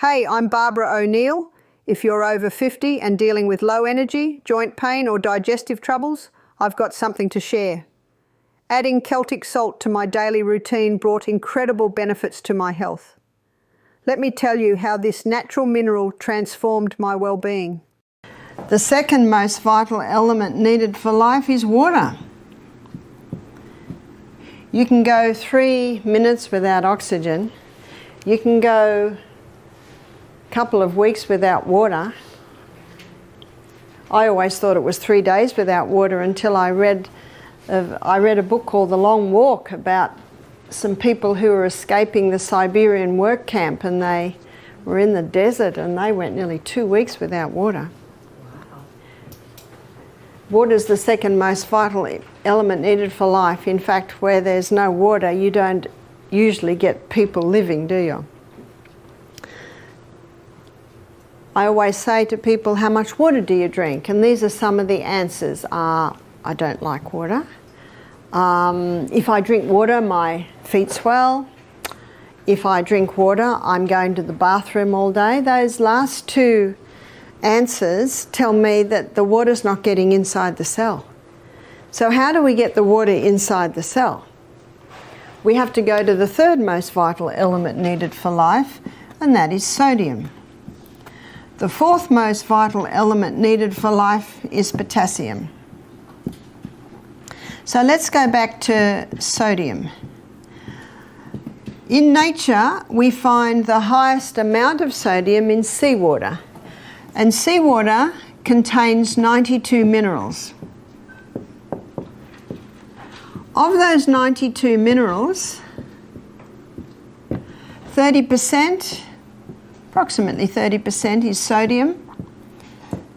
Hey, I'm Barbara O'Neill. If you're over 50 and dealing with low energy, joint pain or digestive troubles, I've got something to share. Adding Celtic salt to my daily routine brought incredible benefits to my health. Let me tell you how this natural mineral transformed my well-being. The second most vital element needed for life is water. You can go 3 minutes without oxygen. You can go a couple of weeks without water. I always thought it was 3 days without water until I read a book called The Long Walk about some people who were escaping the Siberian work camp, and they were in the desert and they went nearly 2 weeks without water. Water is the second most vital element needed for life. In fact, where there's no water, you don't usually get people living, do you? I always say to people, how much water do you drink? And these are some of the answers. I don't like water. If I drink water, my feet swell. If I drink water, I'm going to the bathroom all day. Those last two answers tell me that the water's not getting inside the cell. So how do we get the water inside the cell? We have to go to the third most vital element needed for life, and that is sodium. The fourth most vital element needed for life is potassium. So let's go back to sodium. In nature, we find the highest amount of sodium in seawater. And seawater contains 92 minerals. Of those 92 minerals, 30%, approximately 30% is sodium.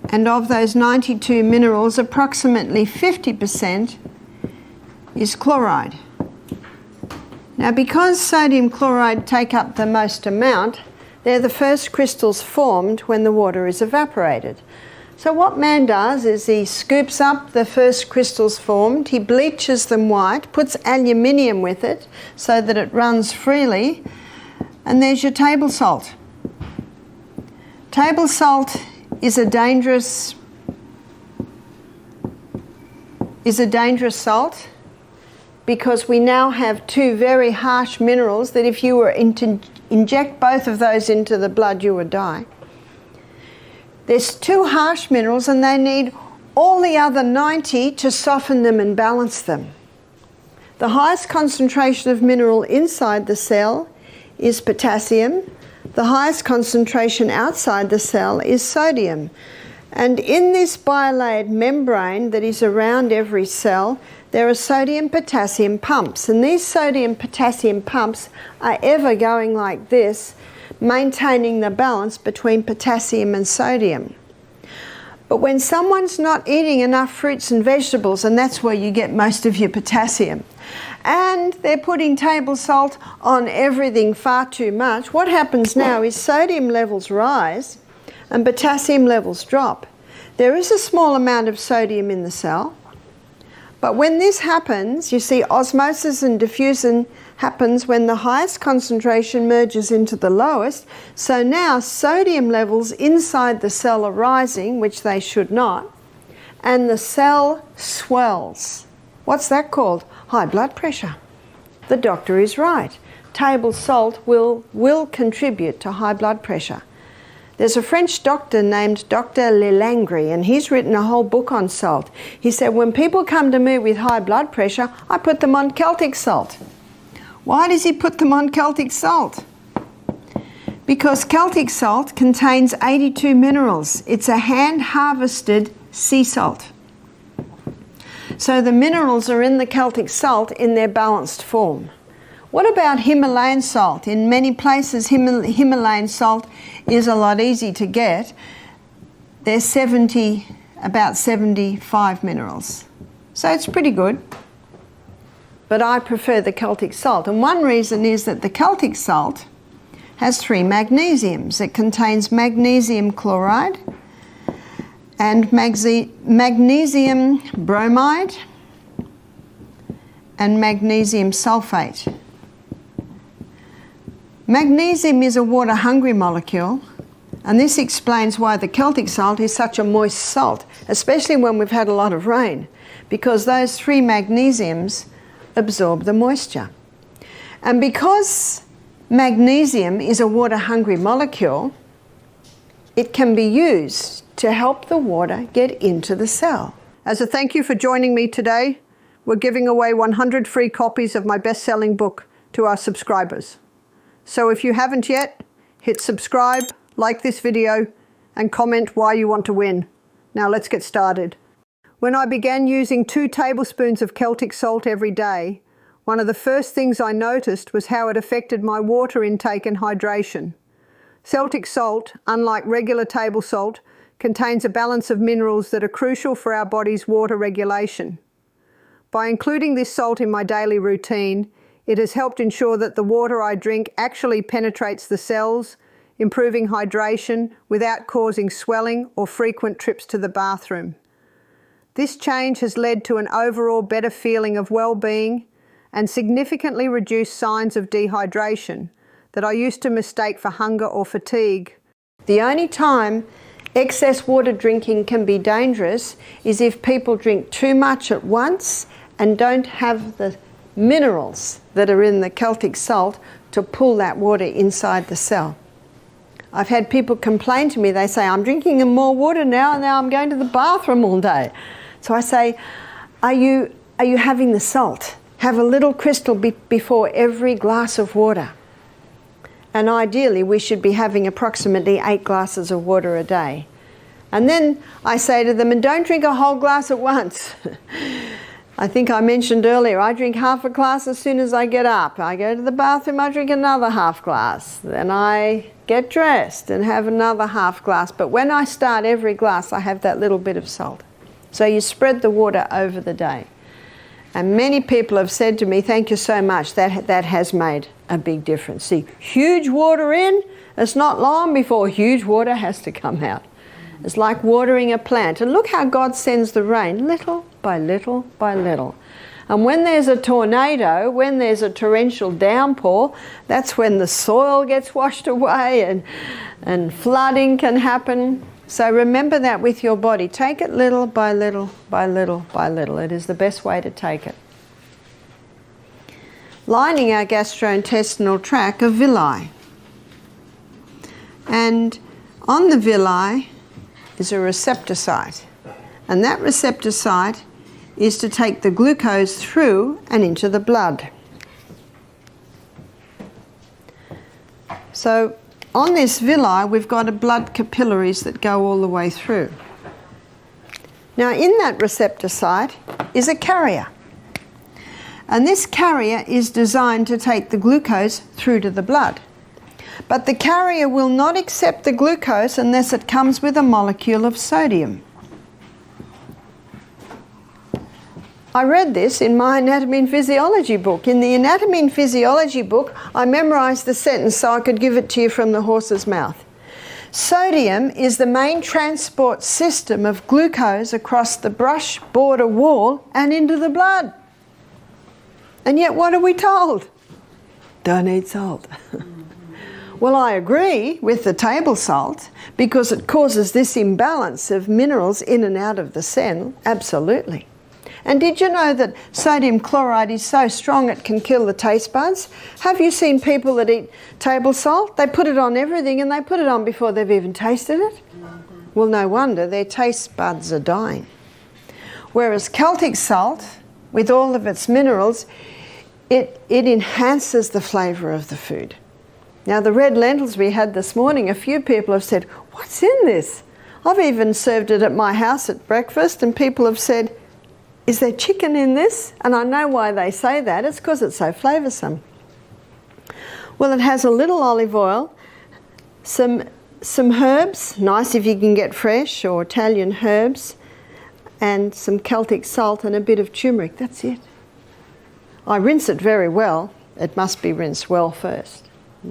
And of those 92 minerals, approximately 50% is chloride. Now, because sodium chloride take up the most amount, they're the first crystals formed when the water is evaporated. So what man does is he scoops up the first crystals formed, he bleaches them white, puts aluminium with it so that it runs freely, and there's your table salt. Table salt is a dangerous salt because we now have two very harsh minerals that if you were to inject both of those into the blood, you would die. There's two harsh minerals and they need all the other 90 to soften them and balance them. The highest concentration of mineral inside the cell is potassium. The highest concentration outside the cell is sodium. And in this bilayered membrane that is around every cell, there are sodium-potassium pumps. And these sodium-potassium pumps are ever going like this, maintaining the balance between potassium and sodium. But when someone's not eating enough fruits and vegetables, and that's where you get most of your potassium, and they're putting table salt on everything far too much, what happens now is sodium levels rise and potassium levels drop. There is a small amount of sodium in the cell, but when this happens, you see osmosis and diffusion happens when the highest concentration merges into the lowest. So now sodium levels inside the cell are rising, which they should not, and the cell swells. What's that called? High blood pressure. The doctor is right. Table salt will contribute to high blood pressure. There's a French doctor named Dr. Lelangre, and he's written a whole book on salt. He said, when people come to me with high blood pressure, I put them on Celtic salt. Why does he put them on Celtic salt? Because Celtic salt contains 82 minerals. It's a hand-harvested sea salt. So the minerals are in the Celtic salt in their balanced form. What about Himalayan salt? In many places, Himalayan salt is a lot easy to get. There's about 75 minerals. So it's pretty good. But I prefer the Celtic salt. And one reason is that the Celtic salt has 3 magnesiums. It contains magnesium chloride and magnesium bromide and magnesium sulfate. Magnesium is a water-hungry molecule, and this explains why the Celtic salt is such a moist salt, especially when we've had a lot of rain, because those 3 magnesiums absorb the moisture. And because magnesium is a water-hungry molecule, it can be used to help the water get into the cell. As a thank you for joining me today, we're giving away 100 free copies of my best-selling book to our subscribers. So if you haven't yet, hit subscribe, like this video, and comment why you want to win. Now let's get started. When I began using 2 tablespoons of Celtic salt every day, one of the first things I noticed was how it affected my water intake and hydration. Celtic salt, unlike regular table salt, contains a balance of minerals that are crucial for our body's water regulation. By including this salt in my daily routine, it has helped ensure that the water I drink actually penetrates the cells, improving hydration without causing swelling or frequent trips to the bathroom. This change has led to an overall better feeling of well-being and significantly reduced signs of dehydration that I used to mistake for hunger or fatigue. The only time excess water drinking can be dangerous is if people drink too much at once and don't have the minerals that are in the Celtic salt to pull that water inside the cell. I've had people complain to me, they say, I'm drinking more water now and now I'm going to the bathroom all day. So I say, are you having the salt? Have a little crystal before every glass of water. And ideally we should be having approximately 8 glasses of water a day. And then I say to them, and don't drink a whole glass at once. I think I mentioned earlier, I drink half a glass as soon as I get up. I go to the bathroom, I drink another half glass. Then I get dressed and have another half glass. But when I start every glass, I have that little bit of salt. So you spread the water over the day. And many people have said to me, thank you so much, that has made a big difference. See, huge water in, it's not long before huge water has to come out. It's like watering a plant. And look how God sends the rain, little by little by little. And when there's a tornado, when there's a torrential downpour, that's when the soil gets washed away and flooding can happen. So remember that with your body. Take it little by little by little by little. It is the best way to take it. Lining our gastrointestinal tract are villi. And on the villi is a receptor site. And that receptor site is to take the glucose through and into the blood. So on this villi, we've got blood capillaries that go all the way through. Now in that receptor site is a carrier. And this carrier is designed to take the glucose through to the blood. But the carrier will not accept the glucose unless it comes with a molecule of sodium. I read this in my anatomy and physiology book. In the anatomy and physiology book, I memorized the sentence so I could give it to you from the horse's mouth. Sodium is the main transport system of glucose across the brush border wall and into the blood. And yet what are we told? Don't eat salt. Well, I agree with the table salt because it causes this imbalance of minerals in and out of the cell, absolutely. And did you know that sodium chloride is so strong it can kill the taste buds? Have you seen people that eat table salt? They put it on everything and they put it on before they've even tasted it. Well, no wonder, their taste buds are dying. Whereas Celtic salt, with all of its minerals, it enhances the flavour of the food. Now the red lentils we had this morning, a few people have said, what's in this? I've even served it at my house at breakfast and people have said, is there chicken in this? And I know why they say that. It's because it's so flavoursome. Well, it has a little olive oil, some herbs, nice if you can get fresh or Italian herbs, and some Celtic salt and a bit of turmeric. That's it. I rinse it very well. It must be rinsed well first.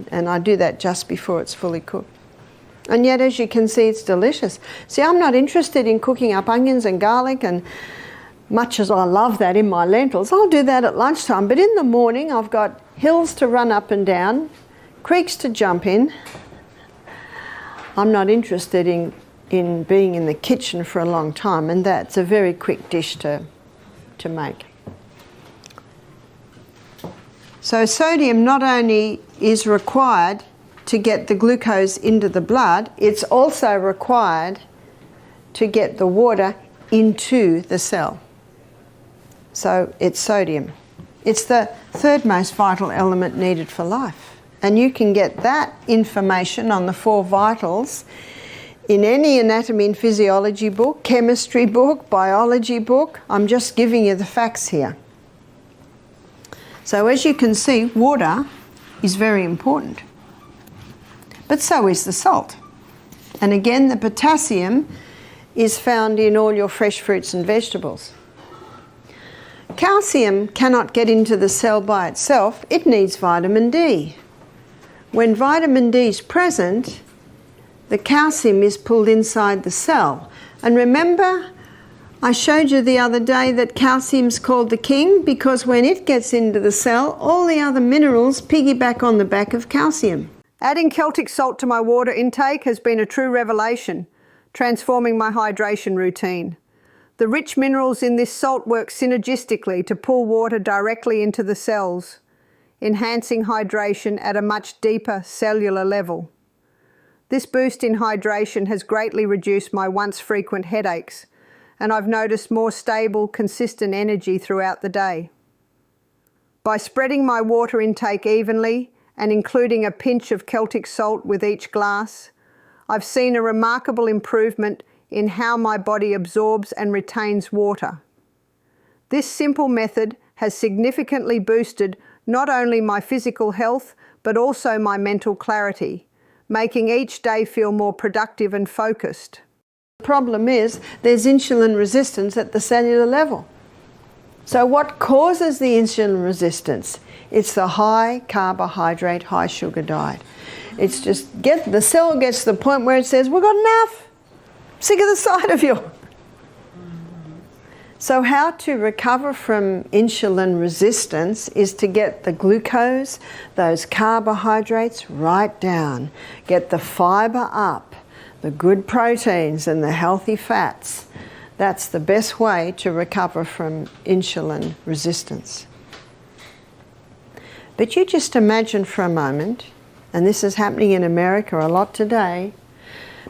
And I do that just before it's fully cooked. And yet, as you can see, it's delicious. See, I'm not interested in cooking up onions and garlic, and much as I love that in my lentils, I'll do that at lunchtime. But in the morning, I've got hills to run up and down, creeks to jump in. I'm not interested in being in the kitchen for a long time, and that's a very quick dish to make. So sodium not only is required to get the glucose into the blood, it's also required to get the water into the cell. So it's sodium. It's the third most vital element needed for life. And you can get that information on the 4 vitals in any anatomy and physiology book, chemistry book, biology book. I'm just giving you the facts here. So as you can see, water is very important. But so is the salt. And again, the potassium is found in all your fresh fruits and vegetables. Calcium cannot get into the cell by itself. It needs vitamin D. When vitamin D is present, the calcium is pulled inside the cell. And remember, I showed you the other day that calcium's called the king because when it gets into the cell, all the other minerals piggyback on the back of calcium. Adding Celtic salt to my water intake has been a true revelation, transforming my hydration routine. The rich minerals in this salt work synergistically to pull water directly into the cells, enhancing hydration at a much deeper cellular level. This boost in hydration has greatly reduced my once frequent headaches, and I've noticed more stable, consistent energy throughout the day. By spreading my water intake evenly and including a pinch of Celtic salt with each glass, I've seen a remarkable improvement in how my body absorbs and retains water. This simple method has significantly boosted not only my physical health, but also my mental clarity, making each day feel more productive and focused. The problem is there's insulin resistance at the cellular level. So what causes the insulin resistance? It's the high carbohydrate, high sugar diet. It's just the cell gets to the point where it says, we've got enough. Sick of the sight of you. So how to recover from insulin resistance is to get the glucose, those carbohydrates right down. Get the fiber up, the good proteins and the healthy fats. That's the best way to recover from insulin resistance. But you just imagine for a moment, and this is happening in America a lot today,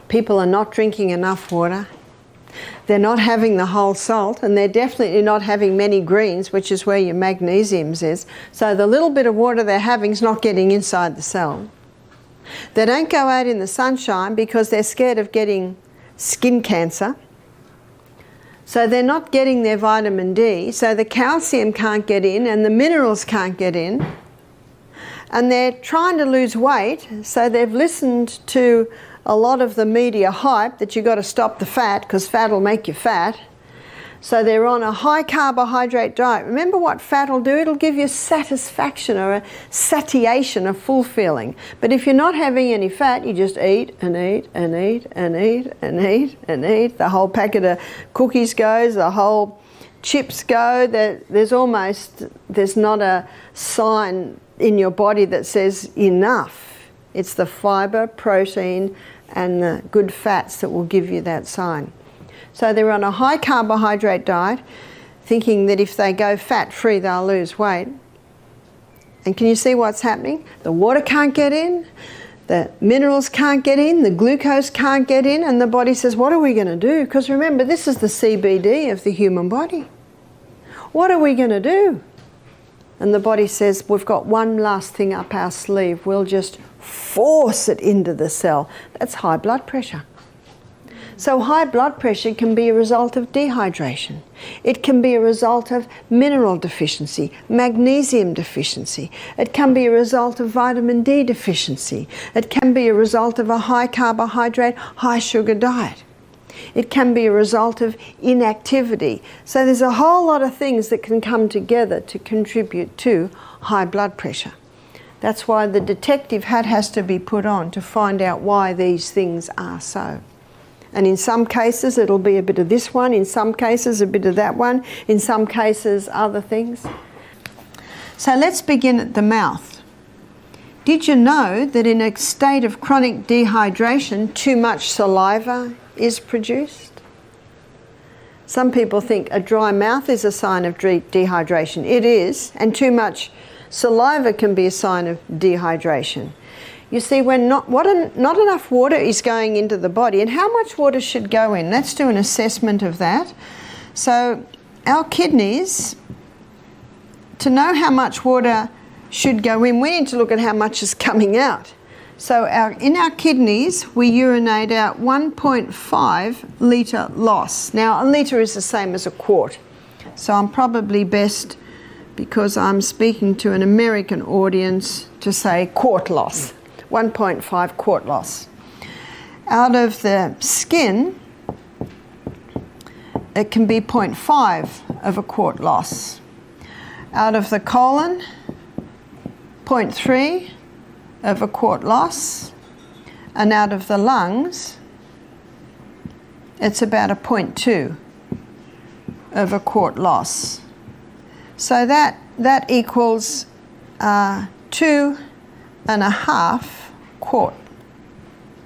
people are not drinking enough water. They're not having the whole salt, and they're definitely not having many greens, which is where your magnesium is. So the little bit of water they're having is not getting inside the cell. They don't go out in the sunshine because they're scared of getting skin cancer. So they're not getting their vitamin D, so the calcium can't get in and the minerals can't get in. And they're trying to lose weight, so they've listened to a lot of the media hype that you've got to stop the fat because fat will make you fat. So they're on a high carbohydrate diet. Remember what fat will do? It'll give you satisfaction or a satiation, a full feeling. But if you're not having any fat, you just eat and eat and eat and eat and eat and eat. The whole packet of cookies goes, the whole chips go. There's not a sign in your body that says enough. It's the fiber, protein, and the good fats that will give you that sign. So they're on a high carbohydrate diet, thinking that if they go fat-free, they'll lose weight. And can you see what's happening? The water can't get in, the minerals can't get in, the glucose can't get in, and the body says, what are we going to do? Because remember, this is the CBD of the human body. What are we going to do? And the body says, we've got one last thing up our sleeve. We'll just force it into the cell. That's high blood pressure. So high blood pressure can be a result of dehydration. It can be a result of mineral deficiency, magnesium deficiency. It can be a result of vitamin D deficiency. It can be a result of a high carbohydrate, high sugar diet. It can be a result of inactivity. So there's a whole lot of things that can come together to contribute to high blood pressure. That's why the detective hat has to be put on to find out why these things are so. And in some cases it'll be a bit of this one, in some cases a bit of that one, in some cases other things. So let's begin at the mouth. Did you know that in a state of chronic dehydration, too much saliva is produced? Some people think a dry mouth is a sign of dehydration. It is, and too much saliva can be a sign of dehydration. You see, when not enough water is going into the body, and how much water should go in? Let's do an assessment of that. So our kidneys, to know how much water should go in, we need to look at how much is coming out. So in our kidneys, we urinate out 1.5 litre loss. Now, a litre is the same as a quart. So I'm probably best, because I'm speaking to an American audience, to say quart loss, 1.5 quart loss. Out of the skin, it can be 0.5 of a quart loss. Out of the colon, 0.3 of a quart loss, and out of the lungs, it's about a 0.2 of a quart loss. So that equals 2.5 quart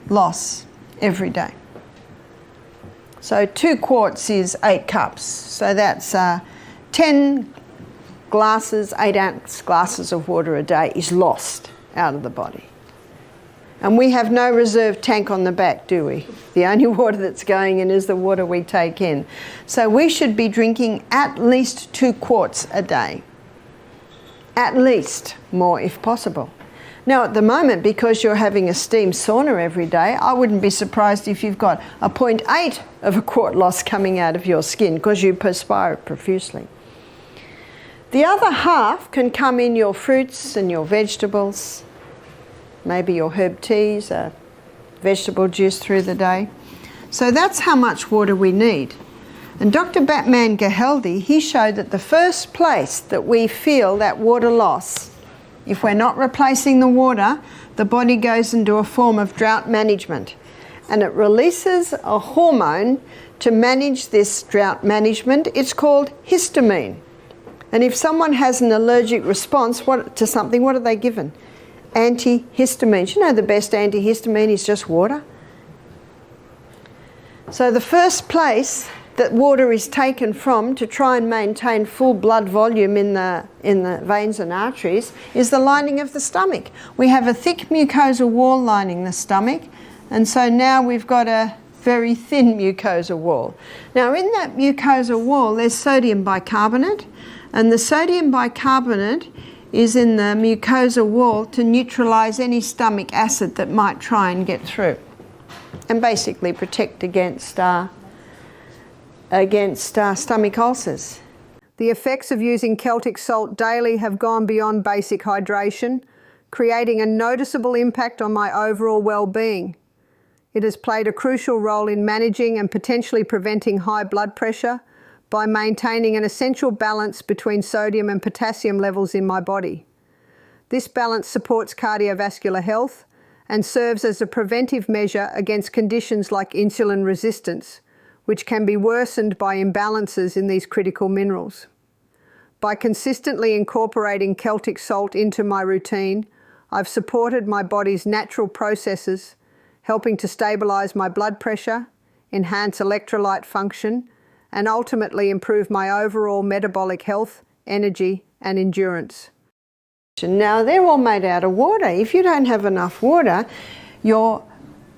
loss every day. So 2 quarts is 8 cups. So that's 10 glasses, 8-ounce glasses of water a day is lost out of the body. And we have no reserve tank on the back, do we? The only water that's going in is the water we take in. So we should be drinking at least 2 quarts a day. At least, more if possible. Now at the moment, because you're having a steam sauna every day, I wouldn't be surprised if you've got a 0.8 of a quart loss coming out of your skin because you perspire it profusely. The other half can come in your fruits and your vegetables, maybe your herb teas, vegetable juice through the day. So that's how much water we need. And Dr. Batman Gehaldi, he showed that the first place that we feel that water loss, if we're not replacing the water, the body goes into a form of drought management. And it releases a hormone to manage this drought management. It's called histamine. And if someone has an allergic response to something, what are they given? Antihistamines. You know the best antihistamine is just water. So the first place that water is taken from to try and maintain full blood volume in the veins and arteries is the lining of the stomach. We have a thick mucosal wall lining the stomach, and so now we've got a very thin mucosal wall. Now in that mucosal wall there's sodium bicarbonate, and the sodium bicarbonate is in the mucosal wall to neutralise any stomach acid that might try and get through, and basically protect against stomach ulcers. The effects of using Celtic salt daily have gone beyond basic hydration, creating a noticeable impact on my overall well-being. It has played a crucial role in managing and potentially preventing high blood pressure by maintaining an essential balance between sodium and potassium levels in my body. This balance supports cardiovascular health and serves as a preventive measure against conditions like insulin resistance, which can be worsened by imbalances in these critical minerals. By consistently incorporating Celtic salt into my routine, I've supported my body's natural processes, helping to stabilise my blood pressure, enhance electrolyte function, and ultimately improve my overall metabolic health, energy, and endurance. Now they're all made out of water. If you don't have enough water, your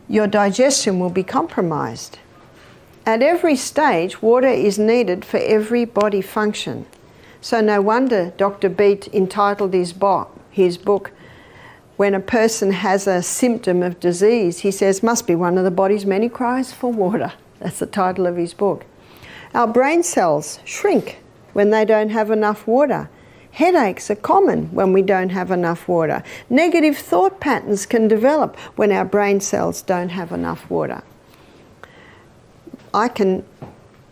digestion will be compromised. At every stage, water is needed for every body function. So no wonder Dr. Beat entitled his book, when a person has a symptom of disease, he says, must be one of the body's many cries for water. That's the title of his book. Our brain cells shrink when they don't have enough water. Headaches are common when we don't have enough water. Negative thought patterns can develop when our brain cells don't have enough water. I can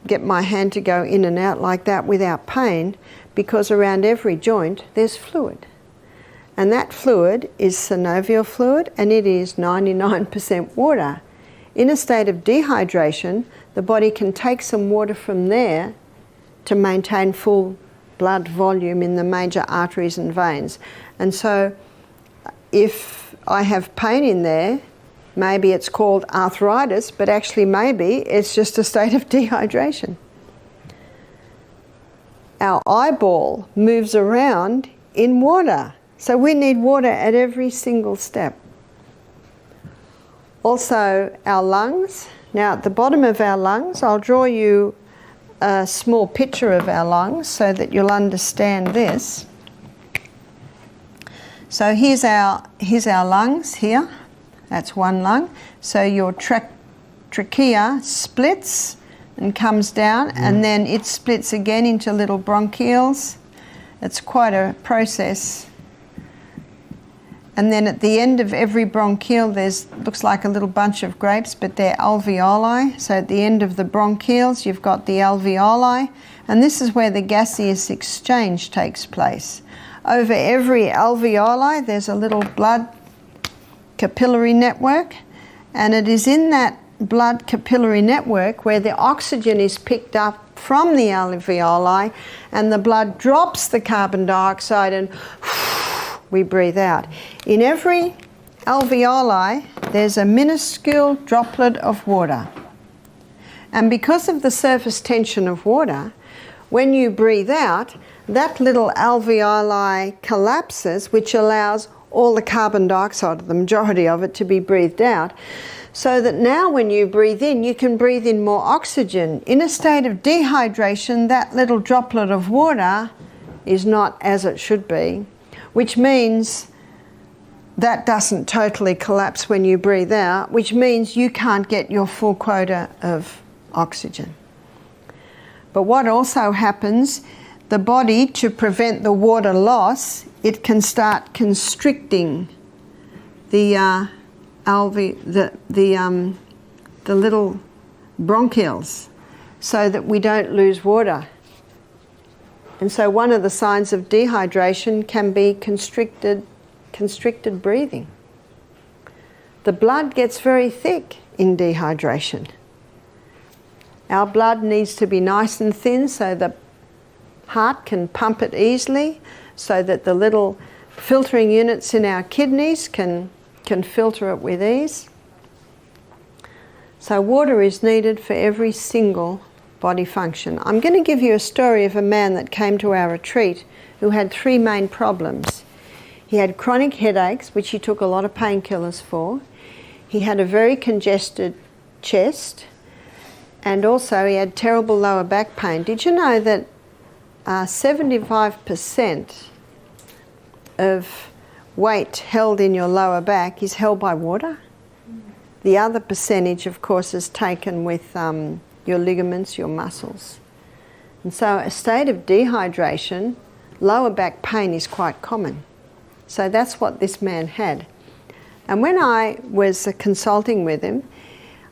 get my hand to go in and out like that without pain because around every joint there's fluid. And that fluid is synovial fluid, and it is 99% water. In a state of dehydration, the body can take some water from there to maintain full blood volume in the major arteries and veins. And so if I have pain in there, maybe it's called arthritis, but actually maybe it's just a state of dehydration. Our eyeball moves around in water, so we need water at every single step. Also our lungs. Now at the bottom of our lungs, I'll draw you a small picture of our lungs so that you'll understand this. So here's our lungs here. That's one lung. So your trachea splits and comes down, and then it splits again into little bronchioles. It's quite a process. And then at the end of every bronchiole, looks like a little bunch of grapes, but they're alveoli. So at the end of the bronchioles, you've got the alveoli, and this is where the gaseous exchange takes place. Over every alveoli, there's a little blood capillary network, and it is in that blood capillary network where the oxygen is picked up from the alveoli, and the blood drops the carbon dioxide and we breathe out. In every alveoli, there's a minuscule droplet of water. And because of the surface tension of water, when you breathe out, that little alveoli collapses, which allows all the carbon dioxide, the majority of it, to be breathed out, so that now when you breathe in, you can breathe in more oxygen. In a state of dehydration, that little droplet of water is not as it should be, which means that doesn't totally collapse when you breathe out, which means you can't get your full quota of oxygen. But what also happens, the body, to prevent the water loss, it can start constricting the little bronchioles so that we don't lose water. And so one of the signs of dehydration can be constricted breathing. The blood gets very thick in dehydration. Our blood needs to be nice and thin so the heart can pump it easily, so that the little filtering units in our kidneys can filter it with ease. So water is needed for every single body function. I'm going to give you a story of a man that came to our retreat who had three main problems. He had chronic headaches, which he took a lot of painkillers for. He had a very congested chest, and also he had terrible lower back pain. Did you know that 75% of weight held in your lower back is held by water? The other percentage, of course, is taken with your ligaments, your muscles. And so a state of dehydration, lower back pain is quite common. So that's what this man had. And when I was consulting with him,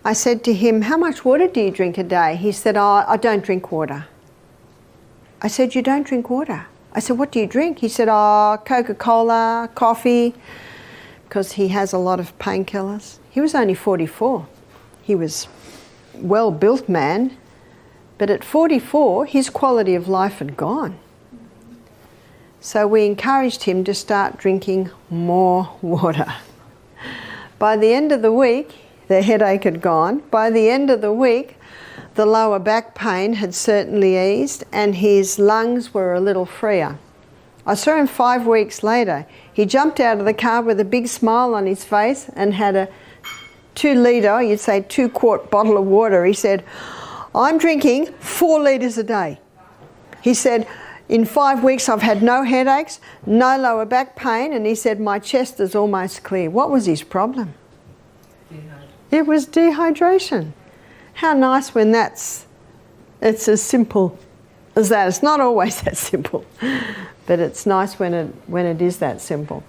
I said to him, "How much water do you drink a day?" He said, "Oh, I don't drink water." I said, "You don't drink water?" I said, "What do you drink?" He said, "Oh, Coca-Cola, coffee," because he has a lot of painkillers. He was only 44. He was a well-built man, but at 44, his quality of life had gone. So we encouraged him to start drinking more water. By the end of the week, the headache had gone. By the end of the week, the lower back pain had certainly eased, and his lungs were a little freer. I saw him 5 weeks later. He jumped out of the car with a big smile on his face and had a 2-litre, you'd say 2-quart bottle of water. He said, "I'm drinking 4 litres a day." He said, "In 5 weeks I've had no headaches, no lower back pain," and he said, "My chest is almost clear." What was his problem? It was dehydration. How nice when it's as simple as that. It's not always that simple, but it's nice when it is that simple.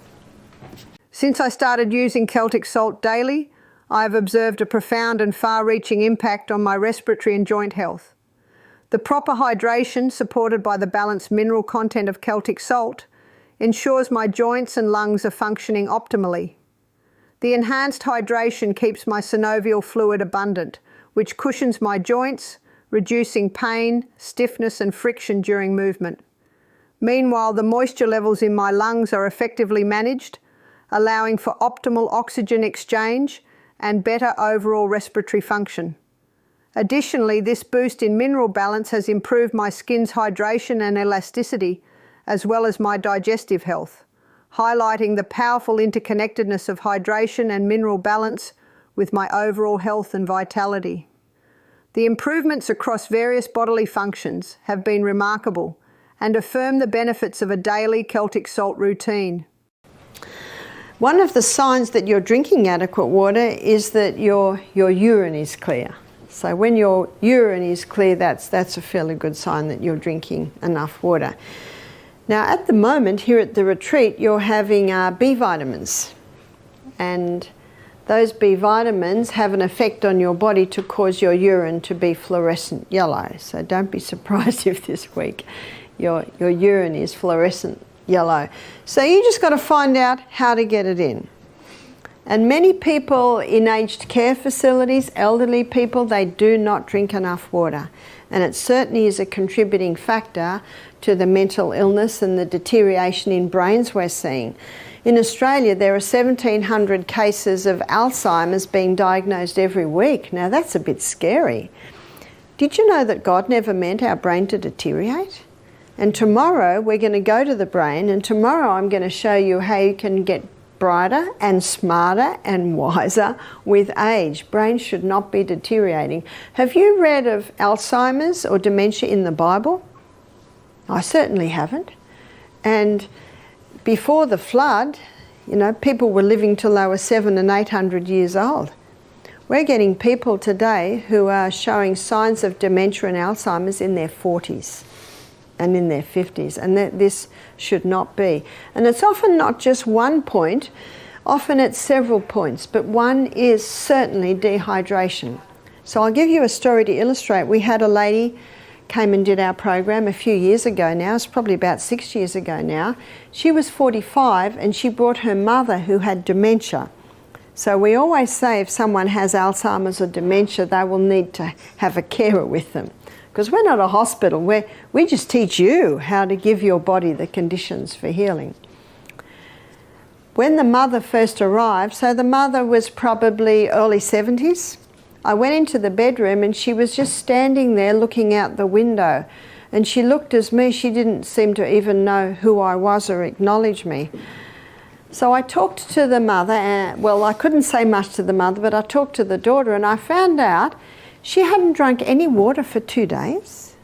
Since I started using Celtic salt daily, I have observed a profound and far-reaching impact on my respiratory and joint health. The proper hydration, supported by the balanced mineral content of Celtic salt, ensures my joints and lungs are functioning optimally. The enhanced hydration keeps my synovial fluid abundant, which cushions my joints, reducing pain, stiffness and friction during movement. Meanwhile, the moisture levels in my lungs are effectively managed, allowing for optimal oxygen exchange and better overall respiratory function. Additionally, this boost in mineral balance has improved my skin's hydration and elasticity, as well as my digestive health, highlighting the powerful interconnectedness of hydration and mineral balance with my overall health and vitality. The improvements across various bodily functions have been remarkable and affirm the benefits of a daily Celtic salt routine. One of the signs that you're drinking adequate water is that your urine is clear. So when your urine is clear, that's a fairly good sign that you're drinking enough water. Now at the moment here at the retreat, you're having B vitamins, and those B vitamins have an effect on your body to cause your urine to be fluorescent yellow. So don't be surprised if this week your urine is fluorescent yellow. So you just got to find out how to get it in. And many people in aged care facilities, elderly people, they do not drink enough water. And it certainly is a contributing factor to the mental illness and the deterioration in brains we're seeing. In Australia, there are 1,700 cases of Alzheimer's being diagnosed every week. Now that's a bit scary. Did you know that God never meant our brain to deteriorate? And tomorrow we're going to go to the brain, and tomorrow I'm going to show you how you can get brighter and smarter and wiser with age. Brains should not be deteriorating. Have you read of Alzheimer's or dementia in the Bible? I certainly haven't. And before the flood, you know, people were living till they were 700 and 800 years old. We're getting people today who are showing signs of dementia and Alzheimer's in their 40s and in their 50s, and this should not be. And it's often not just one point, often it's several points, but one is certainly dehydration. So I'll give you a story to illustrate. We had a lady came and did our program a few years ago now, it's probably about 6 years ago now. She was 45 and she brought her mother who had dementia. So we always say if someone has Alzheimer's or dementia, they will need to have a carer with them. Because we're not a hospital, we just teach you how to give your body the conditions for healing. When the mother first arrived, so the mother was probably early 70s, I went into the bedroom and she was just standing there looking out the window. And she looked at me, she didn't seem to even know who I was or acknowledge me. So I talked to the mother, and, well, I couldn't say much to the mother, but I talked to the daughter, and I found out she hadn't drunk any water for 2 days.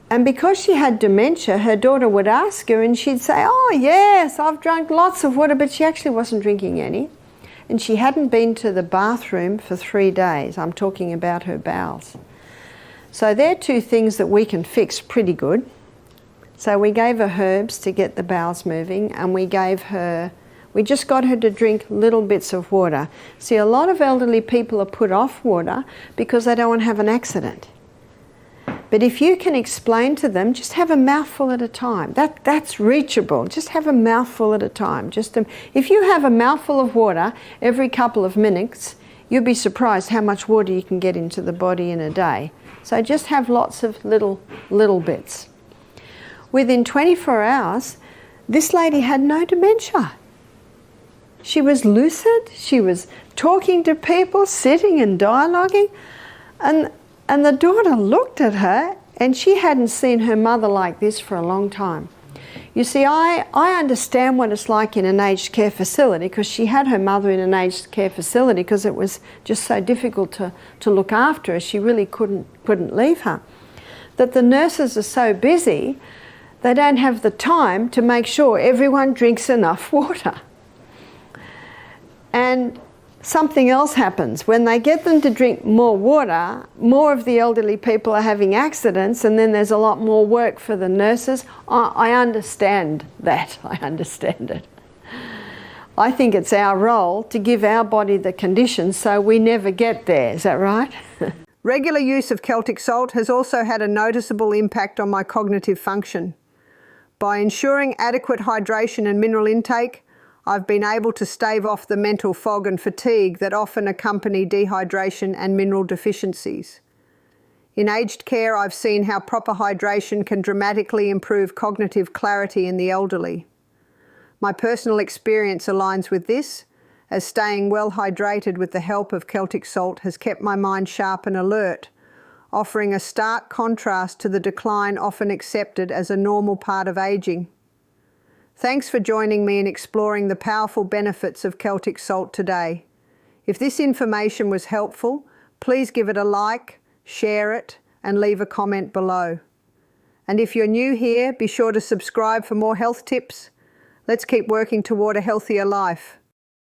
And because she had dementia, her daughter would ask her and she'd say, oh yes, I've drunk lots of water, but she actually wasn't drinking any. And she hadn't been to the bathroom for 3 days. I'm talking about her bowels. So they're two things that we can fix pretty good. So we gave her herbs to get the bowels moving, and we just got her to drink little bits of water. See, a lot of elderly people are put off water because they don't want to have an accident. But if you can explain to them, just have a mouthful at a time. That's reachable. Just have a mouthful at a time. If you have a mouthful of water every couple of minutes, you'll be surprised how much water you can get into the body in a day. So just have lots of little bits. Within 24 hours, this lady had no dementia. She was lucid, she was talking to people, sitting and dialoguing, and the daughter looked at her, and she hadn't seen her mother like this for a long time. You see, I understand what it's like in an aged care facility, because she had her mother in an aged care facility because it was just so difficult to look after her. She really couldn't leave her. That the nurses are so busy, they don't have the time to make sure everyone drinks enough water. And something else happens. When they get them to drink more water, more of the elderly people are having accidents, and then there's a lot more work for the nurses. I understand that. I understand it. I think it's our role to give our body the conditions so we never get there. Is that right? Regular use of Celtic salt has also had a noticeable impact on my cognitive function. By ensuring adequate hydration and mineral intake, I've been able to stave off the mental fog and fatigue that often accompany dehydration and mineral deficiencies. In aged care, I've seen how proper hydration can dramatically improve cognitive clarity in the elderly. My personal experience aligns with this, as staying well hydrated with the help of Celtic salt has kept my mind sharp and alert, offering a stark contrast to the decline often accepted as a normal part of ageing. Thanks for joining me in exploring the powerful benefits of Celtic salt today. If this information was helpful, please give it a like, share it, and leave a comment below. And if you're new here, be sure to subscribe for more health tips. Let's keep working toward a healthier life.